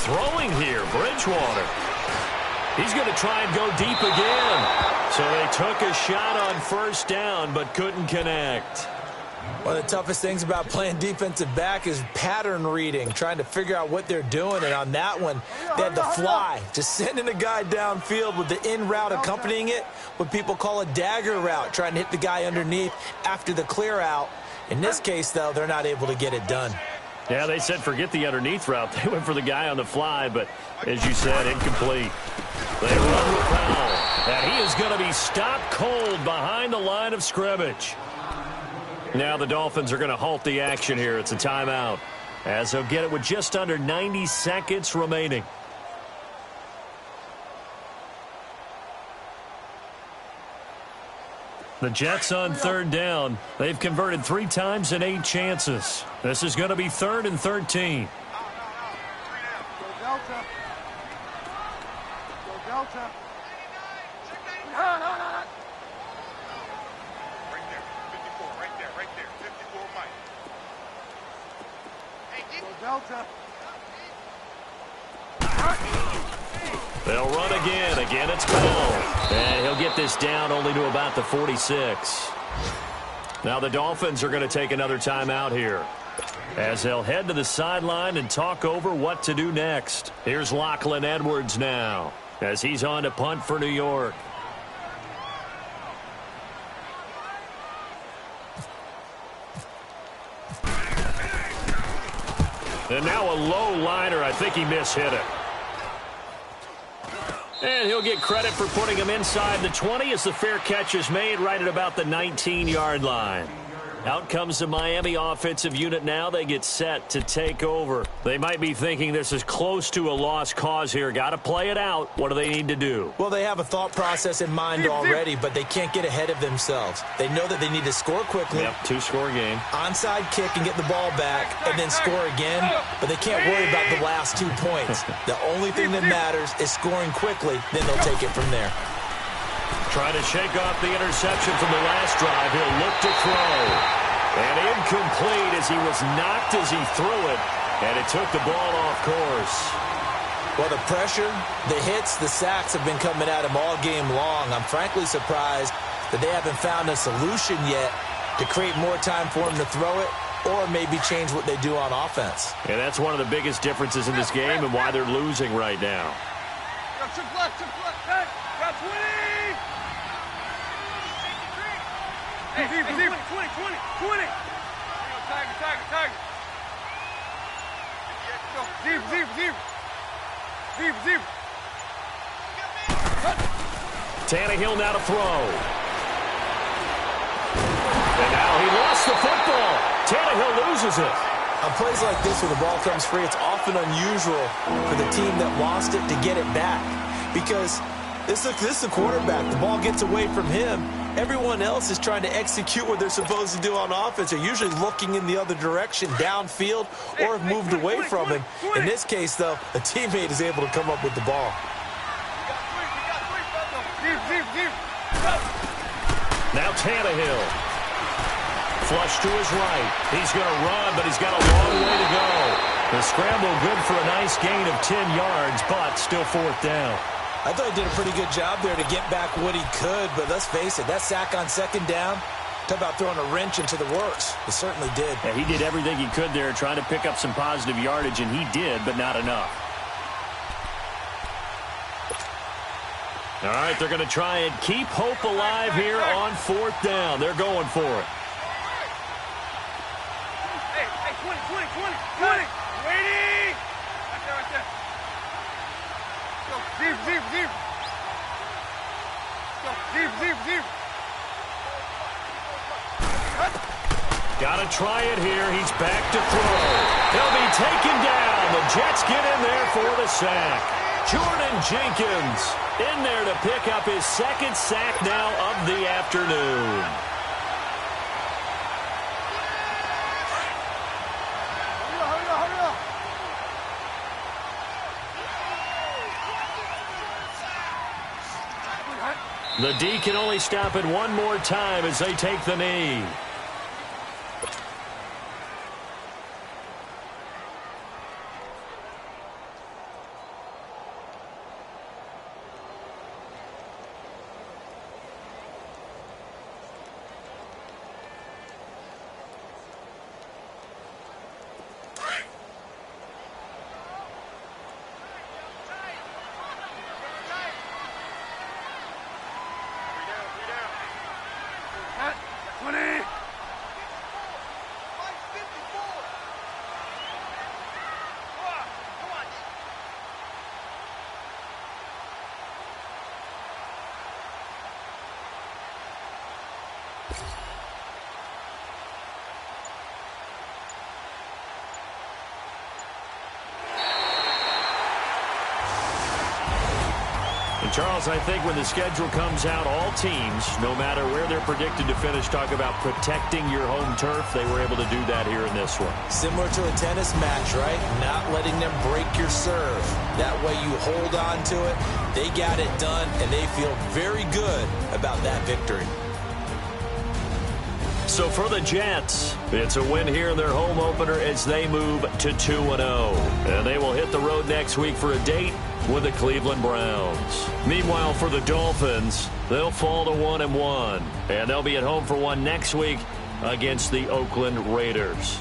Throwing here, Bridgewater. He's going to try and go deep again. So they took a shot on 1st down, but couldn't connect. One of the toughest things about playing defensive back is pattern reading, trying to figure out what they're doing. And on that one, they had the fly, just sending a guy downfield with the in route accompanying it, what people call a dagger route, trying to hit the guy underneath after the clear out. In this case, though, they're not able to get it done. Yeah, they said forget the underneath route. They went for the guy on the fly, but as you said, incomplete. They run with Powell, and he is going to be stopped cold behind the line of scrimmage. Now the Dolphins are going to halt the action here. It's a timeout, as they'll get it with just under 90 seconds remaining. The Jets on third down. They've converted 3 times in 8 chances. This is going to be 3rd and 13. Go Delta. Go Delta. Right there, 54, right there, 54 Mike. Go Delta. They'll run again. Again, it's Bell. And he'll get this down only to about the 46. Now the Dolphins are going to take another timeout here, as they'll head to the sideline and talk over what to do next. Here's Lachlan Edwards now, as he's on to punt for New York. And now a low liner. I think he mishit it. And he'll get credit for putting him inside the 20 as the fair catch is made right at about the 19-yard line. Out comes the Miami offensive unit now. They get set to take over. They might be thinking this is close to a lost cause here. Got to play it out. What do they need to do? Well, they have a thought process in mind already, but they can't get ahead of themselves. They know that they need to score quickly. Yep, 2-score game. Onside kick and get the ball back and then score again, but they can't worry about the last 2 points. The only thing that matters is scoring quickly, then they'll take it from there. Trying to shake off the interception from the last drive. He'll look to throw. And incomplete as he was knocked as he threw it. And it took the ball off course. Well, the pressure, the hits, the sacks have been coming at him all game long. I'm frankly surprised that they haven't found a solution yet to create more time for him to throw it or maybe change what they do on offense. And that's one of the biggest differences in this game and why they're losing right now. Chip left. Hey, got 20. Hey, 20. Tiger. Deep. Tannehill now to throw. And now he lost the football. Tannehill loses it. On plays like this where the ball comes free, it's often unusual for the team that lost it to get it back. Because this is the quarterback. The ball gets away from him. Everyone else is trying to execute what they're supposed to do on offense. They're usually looking in the other direction, downfield, or have moved away from him. In this case, though, a teammate is able to come up with the ball. Deep. Now Tannehill. Flush to his right. He's going to run, but he's got a long way to go. The scramble good for a nice gain of 10 yards, but still 4th down. I thought he did a pretty good job there to get back what he could, but let's face it, that sack on 2nd down, talk about throwing a wrench into the works. It certainly did. Yeah, he did everything he could there trying to pick up some positive yardage, and he did, but not enough. All right, they're going to try and keep hope alive here on 4th down. They're going for it. Hey, 20. Waiting. Right there. Go deep. Go deep. Got to try it here. He's back to throw. He'll be taken down. The Jets get in there for the sack. Jordan Jenkins in there to pick up his 2nd sack now of the afternoon. Hurry up. The D can only stop it one more time as they take the knee. And Charles, I think when the schedule comes out, all teams, no matter where they're predicted to finish, talk about protecting your home turf. They were able to do that here in this one. Similar to a tennis match, right? Not letting them break your serve. That way you hold on to it. They got it done, and they feel very good about that victory. So for the Jets, it's a win here in their home opener as they move to 2-0. And they will hit the road next week for a date with the Cleveland Browns. Meanwhile, for the Dolphins, they'll fall to 1-1. And they'll be at home for one next week against the Oakland Raiders.